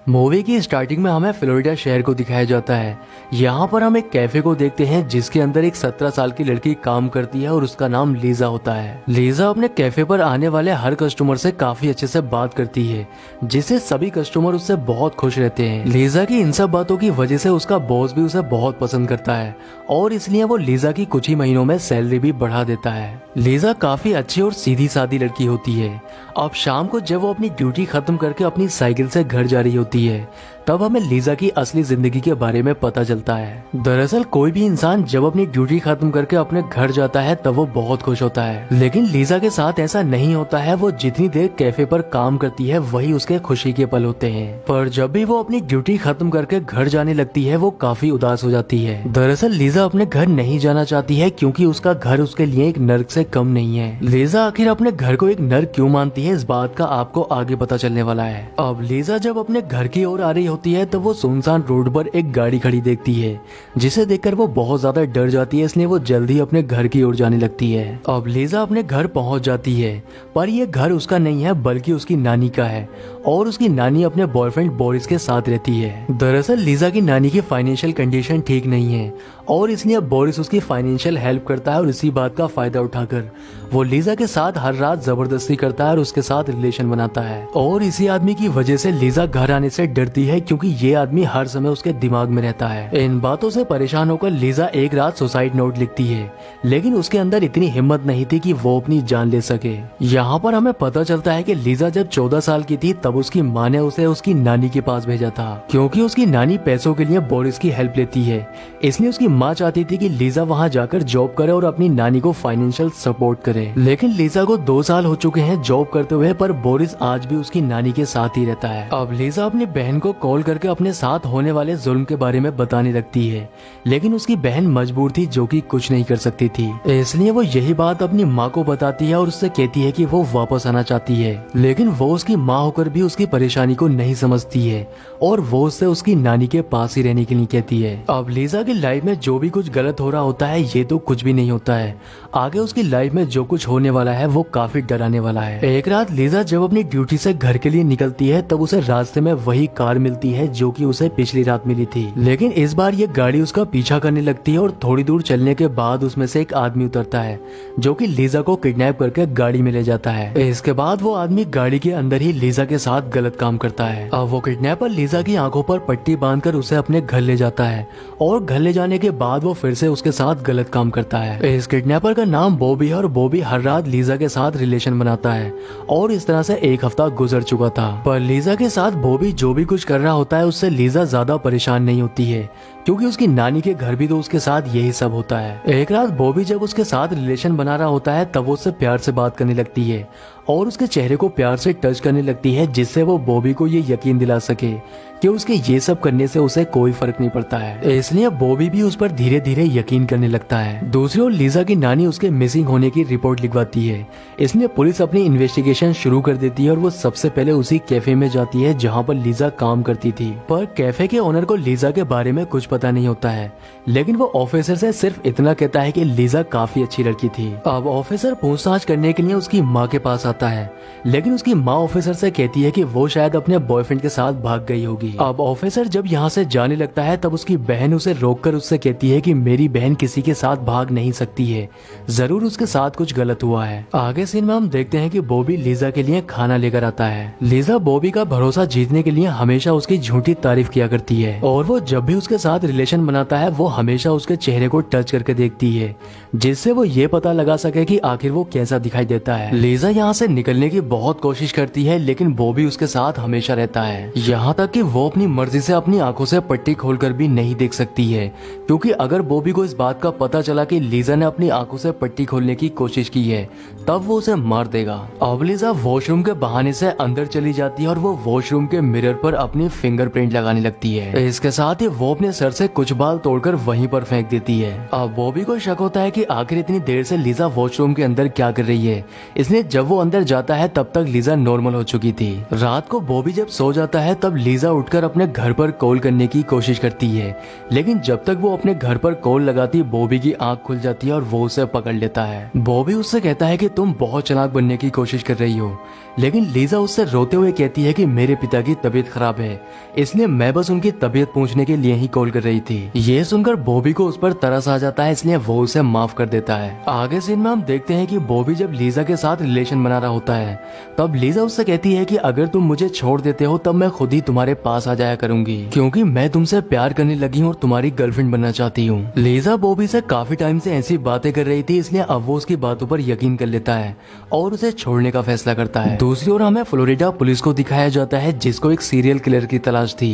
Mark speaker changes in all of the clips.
Speaker 1: Movie की starting में हमें फ्लोरिडा शहर को दिखाया जाता है। यहाँ पर हम एक कैफे को देखते हैं जिसके अंदर एक 17 साल की लड़की काम करती है और उसका नाम लीजा होता है। लीजा अपने कैफे पर आने वाले हर कस्टमर से काफी अच्छे से बात करती है, जिससे सभी कस्टमर उससे बहुत खुश रहते हैं। लीजा की इन सब बातों की वजह से उसका बॉस भी उसे बहुत पसंद करता है और इसलिए वो लीजा की कुछ ही महीनों में सैलरी भी बढ़ा देता है। लीजा काफी अच्छी और सीधी सादी लड़की होती है। अब शाम को जब वो अपनी ड्यूटी खत्म करके अपनी साइकिल से घर जा रही होती है, तब हमें लीजा की असली जिंदगी के बारे में पता चलता है। दरअसल कोई भी इंसान जब अपनी ड्यूटी खत्म करके अपने घर जाता है तब वो बहुत खुश होता है, लेकिन लीजा के साथ ऐसा नहीं होता है। वो जितनी देर कैफे पर काम करती है वही उसके खुशी के पल होते हैं, पर जब भी वो अपनी ड्यूटी खत्म करके घर जाने लगती है वो काफी उदास हो जाती है। दरअसल लीजा अपने घर नहीं जाना चाहती है क्योंकि उसका घर उसके लिए एक नर्क से कम नहीं है। लीजा आखिर अपने घर को एक नर्क क्यों मानती है, इस बात का आपको आगे पता चलने वाला है। अब लीजा जब अपने घर की ओर आ रही होती है तो वो सुनसान रोड पर एक गाड़ी खड़ी देखती है, जिसे देखकर वो बहुत ज्यादा डर जाती है, इसलिए वो जल्दी अपने घर की ओर जाने लगती है। अब लीजा अपने घर पहुंच जाती है, पर ये घर उसका नहीं है बल्कि उसकी नानी का है और उसकी नानी अपने बॉयफ्रेंड बोरिस के साथ रहती है। दरअसल लीजा की नानी की फाइनेंशियल कंडीशन ठीक नहीं है और इसलिए बोरिस उसकी फाइनेंशियल हेल्प करता है और इसी बात का फायदा उठाकर वो लीजा के साथ हर रात जबरदस्ती करता है और उसके साथ रिलेशन बनाता है। और इसी आदमी की वजह से लीजा घर आने से डरती है क्योंकि ये आदमी हर समय उसके दिमाग में रहता है। इन बातों से परेशान होकर लीजा एक रात सुसाइड नोट लिखती है, लेकिन उसके अंदर इतनी हिम्मत नहीं थी कि वो अपनी जान ले सके। यहाँ पर हमें पता चलता है कि लीजा जब 14 साल की थी तब उसकी माँ ने उसे उसकी नानी के पास भेजा था, क्योंकि उसकी नानी पैसों के लिए बोरिस की हेल्प लेती है। इसलिए उसकी माँ चाहती थी कि लीजा वहाँ जाकर जॉब करे और अपनी नानी को फाइनेंशियल सपोर्ट करे। लेकिन लीजा को 2 साल हो चुके हैं जॉब करते हुए, पर बोरिस आज भी उसकी नानी के साथ ही रहता है। अब लीजा अपनी बहन को कॉल करके अपने साथ होने वाले जुल्म के बारे में बताने लगती है, लेकिन उसकी बहन मजबूर थी जो कि कुछ नहीं कर सकती थी, इसलिए वो यही बात अपनी माँ को बताती है और उससे कहती है कि वो वापस आना चाहती है। लेकिन वो उसकी माँ होकर भी उसकी परेशानी को नहीं समझती है और वो उससे उसकी नानी के पास ही रहने के लिए कहती है। अब लीजा की लाइफ में जो भी कुछ गलत हो रहा होता है ये तो कुछ भी नहीं होता है, आगे उसकी लाइफ में जो कुछ होने वाला है वो काफी डराने वाला है। एक रात लीजा जब अपनी ड्यूटी से घर के लिए निकलती है तब उसे रास्ते में वही कार मिलती है जो कि उसे पिछली रात मिली थी, लेकिन इस बार ये गाड़ी उसका पीछा करने लगती है और थोड़ी दूर चलने के बाद उसमें से एक आदमी उतरता है जो कि लीजा को किडनैप करके गाड़ी में ले जाता है। इसके बाद वो आदमी गाड़ी के अंदर ही लीजा के साथ गलत काम करता है। अब वो किडनैपर लीजा की आंखों पर पट्टी बांधकर उसे अपने घर ले जाता है और घर ले जाने के बाद वो फिर से उसके साथ गलत काम करता है। इस किडनैपर का नाम बॉबी है और बॉबी हर रात लीजा के साथ रिलेशन बनाता है और इस तरह से एक हफ्ता गुजर चुका था। पर लीजा के साथ बॉबी जो भी कुछ कर रहा होता है उससे लीजा ज्यादा परेशान नहीं होती है, क्योंकि उसकी नानी के घर भी तो उसके साथ यही सब होता है। एक रात बॉबी जब उसके साथ रिलेशन बना रहा होता है तब वो उससे प्यार से बात करने लगती है और उसके चेहरे को प्यार से टच करने लगती है, जिससे वो बॉबी को ये यकीन दिला सके कि उसके ये सब करने से उसे कोई फर्क नहीं पड़ता है। इसलिए बॉबी भी उस पर धीरे धीरे यकीन करने लगता है। दूसरी ओर लीजा की नानी उसके मिसिंग होने की रिपोर्ट लिखवाती है, इसलिए पुलिस अपनी इन्वेस्टिगेशन शुरू कर देती है और वो सबसे पहले उसी कैफे में जाती है जहाँ पर लीजा काम करती थी। पर कैफे के ओनर को लीजा के बारे में कुछ पता नहीं होता है, लेकिन वो ऑफिसर से सिर्फ इतना कहता है कि लीजा काफी अच्छी लड़की थी। अब ऑफिसर पूछताछ करने के लिए उसकी माँ के पास आता है, लेकिन उसकी माँ ऑफिसर से कहती है कि वो शायद अपने बॉयफ्रेंड के साथ भाग गई होगी। अब ऑफिसर जब यहाँ से जाने लगता है तब उसकी बहन उसे रोककर उससे कहती है कि मेरी बहन किसी के साथ भाग नहीं सकती है, जरूर उसके साथ कुछ गलत हुआ है। आगे सीन में हम देखते हैं कि बॉबी लीजा के लिए खाना लेकर आता है। लीजा बॉबी का भरोसा जीतने के लिए हमेशा उसकी झूठी तारीफ किया करती है और वो जब भी उसके साथ रिलेशन बनाता है वो हमेशा उसके चेहरे को टच करके देखती है, जिससे वो ये पता लगा सके कि आखिर वो कैसा दिखाई देता है। लीजा यहाँ से निकलने की बहुत कोशिश करती है, लेकिन बॉबी उसके साथ हमेशा रहता है, यहाँ तक कि वो अपनी मर्जी से अपनी आंखों से पट्टी खोलकर भी नहीं देख सकती है, क्योंकि अगर बॉबी को इस बात का पता चला कि लीजा ने अपनी आंखों से पट्टी खोलने की कोशिश की है तब वो उसे मार देगा। अब लीजा वॉशरूम के बहाने से अंदर चली जाती है और वो वॉशरूम के मिरर पर अपनी फिंगरप्रिंट लगाने लगती है। इसके साथ ही वो अपने सर से कुछ बाल तोड़कर वहीं पर फेंक देती है। अब बॉबी को शक होता है कि आखिर इतनी देर से लीजा वॉशरूम के अंदर क्या कर रही है, इसलिए जब वो अंदर थिएटर जाता है तब तक लीजा नॉर्मल हो चुकी थी। रात को बॉबी जब सो जाता है तब लीजा उठकर अपने घर पर कॉल करने की कोशिश करती है, लेकिन जब तक वो अपने घर पर कॉल लगाती बॉबी की आंख खुल जाती है और वो उसे पकड़ लेता है। बॉबी उससे कहता है कि तुम बहुत चालाक बनने की कोशिश कर रही हो, लेकिन लीजा उससे रोते हुए कहती है कि मेरे पिता की तबीयत खराब है, इसलिए मैं बस उनकी तबीयत पूछने के लिए ही कॉल कर रही थी। ये सुनकर बॉबी को उस पर तरस आ जाता है, इसलिए वो उसे माफ कर देता है। आगे सीन में हम देखते हैं कि बॉबी जब लीजा के साथ रिलेशन बना रहा होता है तब लीजा उससे कहती है कि अगर तुम मुझे छोड़ देते हो तब मैं खुद ही तुम्हारे पास आ जाया करूंगी, क्योंकि मैं तुमसे प्यार करने लगी हूँ और तुम्हारी गर्लफ्रेंड बनना चाहती हूँ। लीजा बॉबी से काफी टाइम से ऐसी बातें कर रही थी, इसलिए अब वो उसकी बातों पर यकीन कर लेता है और उसे छोड़ने का फैसला करता है। दूसरी ओर हमें फ्लोरिडा पुलिस को दिखाया जाता है, जिसको एक सीरियल किलर की तलाश थी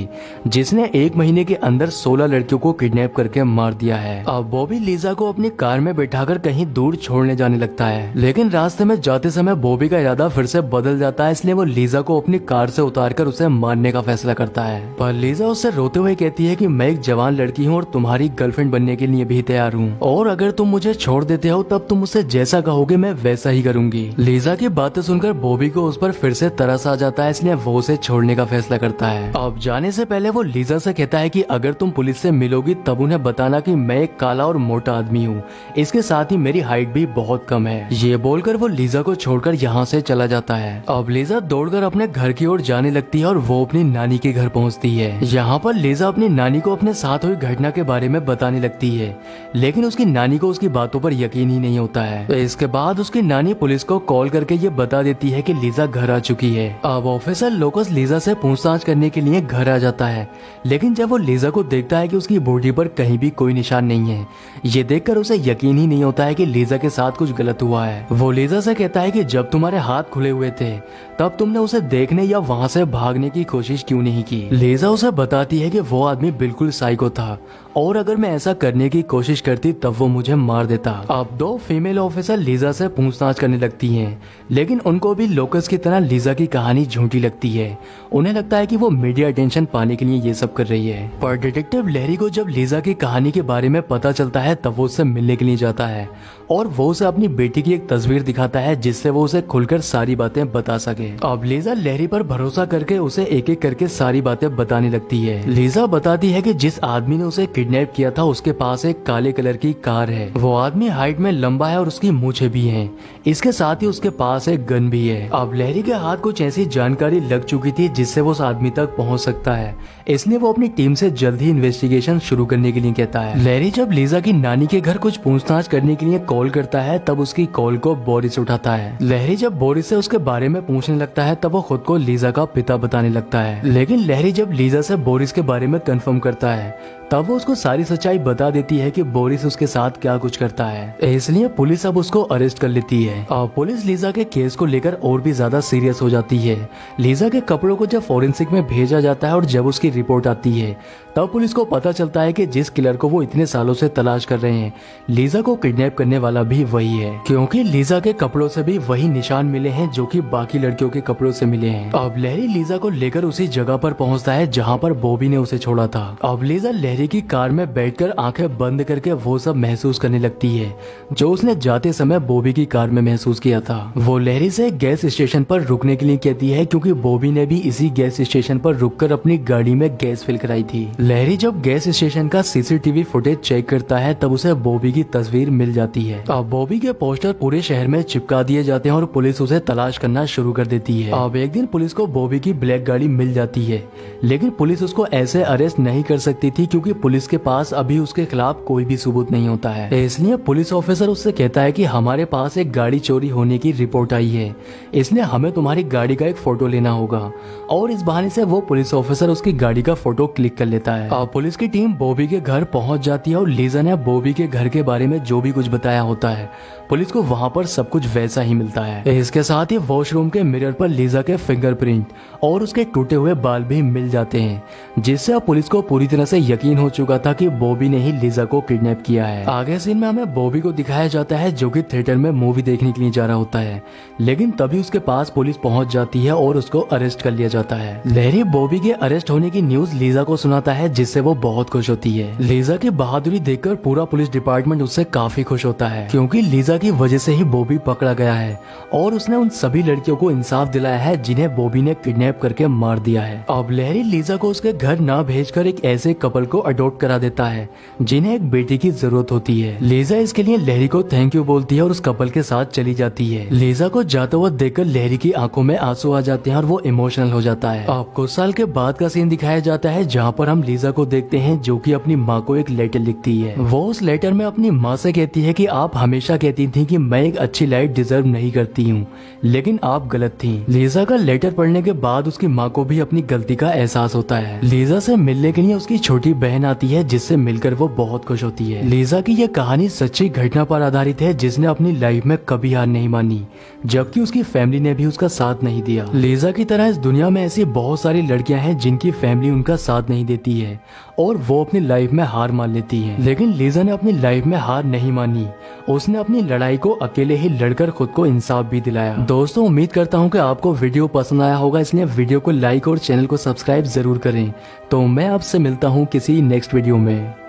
Speaker 1: जिसने 1 महीने के अंदर 16 लड़कियों को किडनैप करके मार दिया है। अब बॉबी लीजा को अपनी कार में बैठाकर कहीं दूर छोड़ने जाने लगता है, लेकिन रास्ते में जाते समय बॉबी का इरादा फिर से बदल जाता है, इसलिए वो लीजा को अपनी कार से उतारकर उसे मारने का फैसला करता है। पर लीजा उससे रोते हुए कहती है कि मैं एक जवान लड़की हूँ और तुम्हारी गर्लफ्रेंड बनने के लिए भी तैयार हूँ, और अगर तुम मुझे छोड़ देते हो तब तुम मुझसे जैसा कहोगे मैं वैसा ही करूंगी। लीजा की बातें सुनकर बॉबी को उस पर फिर से तरस आ जाता है, इसलिए वो उसे छोड़ने का फैसला करता है। अब जाने से पहले वो लीजा से कहता है कि अगर तुम पुलिस से मिलोगी तब उन्हें बताना कि मैं एक काला और मोटा आदमी हूँ, इसके साथ ही मेरी हाइट भी बहुत कम है। ये बोलकर वो लीजा को छोड़कर यहाँ से चला जाता है। अब लीजा दौड़कर अपने घर की ओर जाने लगती है और वो अपनी नानी के घर पहुँचती है। यहाँ पर लीजा अपनी नानी को अपने साथ हुई घटना के बारे में बताने लगती है, लेकिन उसकी नानी को उसकी बातों पर यकीन ही नहीं होता है। इसके बाद उसकी नानी पुलिस को कॉल करके ये बता देती है कि लीजा घर आ चुकी है। अब ऑफिसर लोकस लीजा से पूछताछ करने के लिए घर आ जाता है, लेकिन जब वो लीजा को देखता है कि उसकी बॉडी पर कहीं भी कोई निशान नहीं है, ये देखकर उसे यकीन ही नहीं होता है कि लीजा के साथ कुछ गलत हुआ है। वो लीजा से कहता है कि जब तुम्हारे हाथ खुले हुए थे तब तुमने उसे देखने या वहाँ से भागने की कोशिश क्यों नहीं की। लीजा उसे बताती है कि वो आदमी बिल्कुल साइको था और अगर मैं ऐसा करने की कोशिश करती तब वो मुझे मार देता। अब 2 फीमेल ऑफिसर लीजा से पूछताछ करने लगती हैं, लेकिन उनको भी लोकस की तरह लीजा की कहानी झूठी लगती है। उन्हें लगता है कि वो मीडिया अटेंशन पाने के लिए ये सब कर रही है। पर डिटेक्टिव लैरी को जब लीजा की कहानी के बारे में पता चलता है तब वो उससे मिलने के लिए जाता है और वो उसे अपनी बेटी की एक तस्वीर दिखाता है, जिससे वो उसे खुलकर सारी बातें बता सके। अब लीजा लैरी पर भरोसा करके उसे एक एक करके सारी बातें बताने लगती है। लीजा बताती है कि जिस आदमी ने उसे किडनैप किया था उसके पास एक काले कलर की कार है। वो आदमी हाइट में लंबा है और उसकी मूछें भी हैं। इसके साथ ही उसके पास एक गन भी है। अब लैरी के हाथ कुछ ऐसी जानकारी लग चुकी थी जिससे वो उस आदमी तक पहुंच सकता है, इसलिए वो अपनी टीम से जल्द ही इन्वेस्टिगेशन शुरू करने के लिए कहता है। लैरी जब लीजा की नानी के घर कुछ पूछताछ करने के लिए कॉल करता है तब उसकी कॉल को बोरिस उठाता है। लैरी जब बोरिस से उसके बारे में पूछने लगता है तब वो खुद को लीजा का पिता बताने लगता है, लेकिन लैरी जब लीजा से बोरिस के बारे में कंफर्म करता है तब वो उसको सारी सच्चाई बता देती है कि बोरिस उसके साथ क्या कुछ करता है, इसलिए पुलिस अब उसको अरेस्ट कर लेती है। अब पुलिस लीजा के केस को लेकर और भी ज्यादा सीरियस हो जाती है। लीजा के कपड़ों को जब फॉरेंसिक में भेजा जाता है और जब उसकी रिपोर्ट आती है तब पुलिस को पता चलता है कि जिस किलर को वो इतने सालों से तलाश कर रहे हैं लीजा को किडनैप करने वाला भी वही है, क्योंकि लीजा के कपड़ों से भी वही निशान मिले हैं जो कि बाकी लड़कियों के कपड़ों से मिले हैं। अब लैरी लीजा को लेकर उसी जगह पर पहुंचता है जहां पर बॉबी ने उसे छोड़ा था। अब लीजा लैरी की कार में बैठकर आंखें बंद करके वो सब महसूस करने लगती है जो उसने जाते समय बॉबी की कार में महसूस किया था। वो लैरी से गैस स्टेशन पर रुकने के लिए कहती है, क्योंकि बॉबी ने भी इसी गैस स्टेशन पर रुककर अपनी गाड़ी में गैस फिल कराई थी। लैरी जब गैस स्टेशन का सीसीटीवी फुटेज चेक करता है तब उसे बॉबी की तस्वीर मिल जाती है। अब बॉबी के पोस्टर पूरे शहर में चिपका दिए जाते हैं और पुलिस उसे तलाश करना शुरू कर देती है। अब एक दिन पुलिस को बॉबी की ब्लैक गाड़ी मिल जाती है, लेकिन पुलिस उसको ऐसे अरेस्ट नहीं कर सकती थी क्योंकि पुलिस के पास अभी उसके खिलाफ कोई भी सबूत नहीं होता है। इसलिए पुलिस ऑफिसर उससे कहता है कि हमारे पास एक गाड़ी चोरी होने की रिपोर्ट आई है, इसलिए हमें तुम्हारी गाड़ी का एक फोटो लेना होगा। और इस बहाने से वो पुलिस ऑफिसर उसकी गाड़ी का फोटो क्लिक कर लेता है। अब पुलिस की टीम बॉबी के घर पहुंच जाती है और लीजा ने बॉबी के घर के बारे में जो भी कुछ बताया होता है पुलिस को वहां पर सब कुछ वैसा ही मिलता है। इसके साथ ही वॉशरूम के मिरर पर लीजा के फिंगरप्रिंट और उसके टूटे हुए बाल भी मिल जाते हैं, जिससे अब पुलिस को पूरी तरह से यकीन हो चुका था कि बॉबी ने ही लीजा को किडनैप किया है। आगे सीन में हमें बॉबी को दिखाया जाता है जो कि थिएटर में मूवी देखने के लिए जा रहा होता है, लेकिन तभी उसके पास पुलिस पहुंच जाती है और उसको अरेस्ट कर लिया जाता है। लैरी बॉबी के अरेस्ट होने की न्यूज लीजा को सुनाता है, जिससे वो बहुत खुश होती है। लीजा की बहादुरी देखकर पूरा पुलिस डिपार्टमेंट उससे काफी खुश होता है, क्योंकि लीजा लीजा की वजह से ही बॉबी पकड़ा गया है और उसने उन सभी लड़कियों को इंसाफ दिलाया है जिन्हें बॉबी ने किडनैप करके मार दिया है। अब लहरी लीजा को उसके घर ना भेजकर एक ऐसे कपल को अडॉप्ट करा देता है जिन्हें एक बेटी की जरूरत होती है। लीजा इसके लिए लहरी को थैंक यू बोलती है और उस कपल के साथ चली जाती है। लीजा को जाता हुआ देखकर लहरी की आंखों में आंसू आ जाते हैं और वो इमोशनल हो जाता है। अब कुछ साल के बाद का सीन दिखाया जाता है जहाँ पर हम लीजा को देखते हैं जो कि अपनी माँ को एक लेटर लिखती है। वो उस लेटर में अपनी माँ से कहती है कि आप हमेशा कहती थी कि मैं एक अच्छी लाइफ डिजर्व नहीं करती हूँ, लेकिन आप गलत थी। लीजा का लेटर पढ़ने के बाद उसकी माँ को भी अपनी गलती का एहसास होता है। लीजा से मिलने के लिए उसकी छोटी बहन आती है जिससे मिलकर वो बहुत खुश होती है। लीजा की यह कहानी सच्ची घटना पर आधारित है जिसने अपनी लाइफ में कभी हार नहीं मानी, जबकि उसकी फैमिली ने भी उसका साथ नहीं दिया। लीजा की तरह इस दुनिया में ऐसी बहुत सारी लड़कियां हैं जिनकी फैमिली उनका साथ नहीं देती है और वो अपनी लाइफ में हार मान लेती है, लेकिन लीजा ने अपनी लाइफ में हार नहीं मानी। उसने अपनी लड़ाई को अकेले ही लड़कर खुद को इंसाफ भी दिलाया। दोस्तों, उम्मीद करता हूँ कि आपको वीडियो पसंद आया होगा, इसलिए वीडियो को लाइक और चैनल को सब्सक्राइब जरूर करें। तो मैं आपसे मिलता हूँ किसी नेक्स्ट वीडियो में।